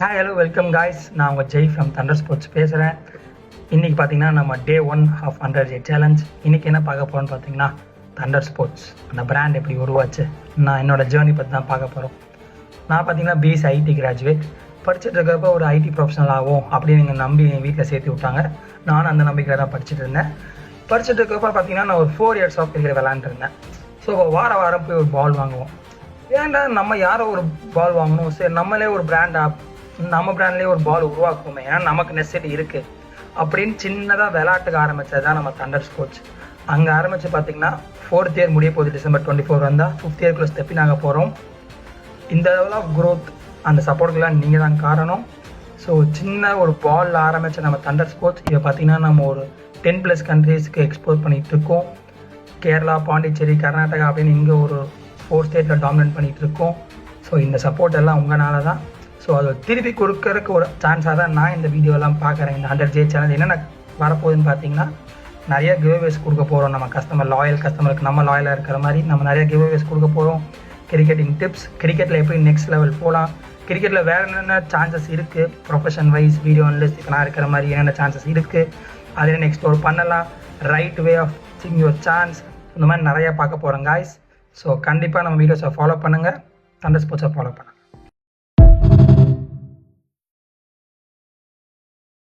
Hi hello welcome guys. நான் உங்கள் Jai from Thunder sports பேசுகிறேன். இன்றைக்கி பார்த்தீங்கன்னா நம்ம டே 1 ஆஃப் 100 சேலஞ்ச். இன்றைக்கி என்ன பார்க்க போகிறோன்னு பார்த்தீங்கன்னா தண்டர் ஸ்போர்ட்ஸ் அந்த பிராண்ட் எப்படி உருவாச்சு, நான் என்னோடய ஜேர்னி பற்றி தான் பார்க்க போகிறோம். நான் பார்த்தீங்கன்னா பிஎஸ்சி ஐடி கிராஜுவேட் படிச்சுட்டு இருக்கப்போ ஒரு ஐடி ப்ரொஃபஷனல் ஆகும் அப்படின்னு நீங்கள் நம்பி என் வீட்டில் சேர்த்து விட்டாங்க. நானும் அந்த நம்பிக்கையில் தான் படிச்சுட்டு இருந்தேன். படிச்சுட்டு இருக்கப்போ பார்த்தீங்கன்னா நான் ஒரு 4 years ஆஃப் கிரிக்கெட் விளாண்டுருந்தேன். ஸோ வாரம் வாரம் போய் ஒரு பால் வாங்குவோம். ஏன்டா நம்ம யாரோ ஒரு பால் வாங்கணும், சரி நம்மளே ஒரு பிராண்டாக நம்ம பிராண்ட்லேயே ஒரு பால் உருவாக்குவோமே, ஏன்னா நமக்கு நெசசிட்டி இருக்குது அப்படின்னு சின்னதாக விளையாட்டுக்கு ஆரம்பித்தது தான் நம்ம தண்டர் ஸ்போர்ட்ஸ். அங்கே ஆரம்பித்து பார்த்திங்கன்னா 4th year முடிய போகுது. December 24 வந்தால் 5th yearக்குள்ளே ஸ்டெப்பி நாங்கள் போகிறோம். இந்த லெவல் ஆஃப் க்ரோத் அந்த சப்போர்ட்டுக்கெலாம் நீங்கள் தான் காரணம். ஸோ சின்ன ஒரு பாலில் ஆரம்பித்த நம்ம தண்டர் ஸ்போர்ட்ஸ் இதை பார்த்திங்கன்னா நம்ம ஒரு 10+ கண்ட்ரீஸ்க்கு எக்ஸ்போர்ட் பண்ணிகிட்ருக்கோம். கேரளா, பாண்டிச்சேரி, கர்நாடகா அப்படின்னு இங்கே ஒரு 4 ஸ்டேட்டில் டாமினேட் பண்ணிகிட்ருக்கோம். ஸோ இந்த சப்போர்ட் எல்லாம் உங்களால் தான். ஸோ அதை திருப்பி கொடுக்கறதுக்கு ஒரு சான்ஸாக தான் நான் இந்த வீடியோலாம் பார்க்குறேன். இந்த 100 சேனல் என்னென்ன வரப்போகுதுன்னு பார்த்தீங்கன்னா நிறைய கிவ்அவேஸ் கொடுக்க போகிறோம். நம்ம லாயல் கஸ்டமருக்கு நம்ம லாயலாக இருக்கிற மாதிரி நம்ம நிறைய கிவ்அவேஸ் கொடுக்க போகிறோம். கிரிக்கெட்டிங் டிப்ஸ், கிரிக்கெட்டில் எப்படி நெக்ஸ்ட் லெவல் போகலாம், கிரிக்கெட்டில் வேறு என்னென்ன சான்சஸ் இருக்குது, ப்ரொஃபஷன் வைஸ் வீடியோ அனலிஸ்ட்டுக்கெல்லாம் இருக்கிற மாதிரி என்னென்ன சான்சஸ் இருக்குது, அதை என்ன எக்ஸ்ப்ளோர் பண்ணலாம், right way of think your chance, இந்த மாதிரி நிறையா பார்க்க போகிறோம் காய்ஸ். ஸோ கண்டிப்பாக நம்ம வீடியோஸை ஃபாலோ பண்ணுங்கள், தண்டர் ஸ்போர்ட்ஸை ஃபாலோ பண்ணுங்கள்.